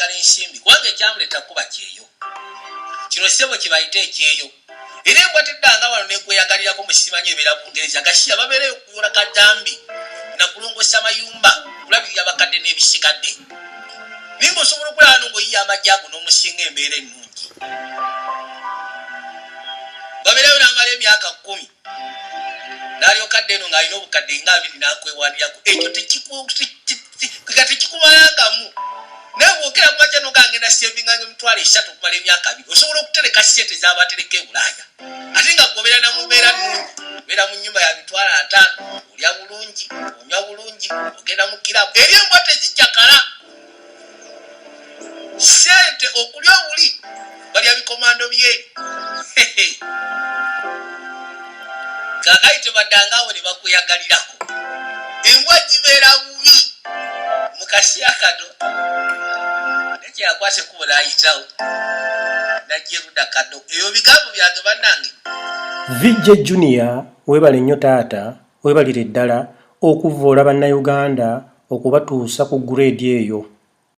ayagala ensimbi kubanga ekyamuleta kuba kyeyo kino sebo kibayite ekyeyo era embwa teddanga wano nekweyagalirako mukimanyi ebeera bungereza gashiya babeereyo okuyola kadambi nakulongosa mayumba kulabirira abakadde n'ebisigadde nimba osobola okulaba n'oyiya amajja ago n'omusinga embeera ennungi babeereyo n'amala emyaka 10 n'alyokadde eno ng'alina obukadde nga 2 n'akwewanirako ekyo tekikubalangamu naye bwogera ku majja n'ogangenda sevinga ng'emitwalo 3 okumala emyaka 2 osobola okutereka sente z'abatereka e Bulaaya ate nga gobeera namubeera nnungi obeera mu nnyumba ya mitwalo 5 olya bulungi onywa bulungi ogenda mu kirabu eri embwa tezijjakala sente okulya obuli balya bikomando byeri kakayite baddangaawo ne bakuyagalirako embwa gibeera bubi mukasya kano nekyakwase kubo nayitawo najeruda kado eyo bigambo byange bannange VJ Junior webale nnyo taata webalire ddala okuvoola bannayuganda okubatuusa ku grade eyo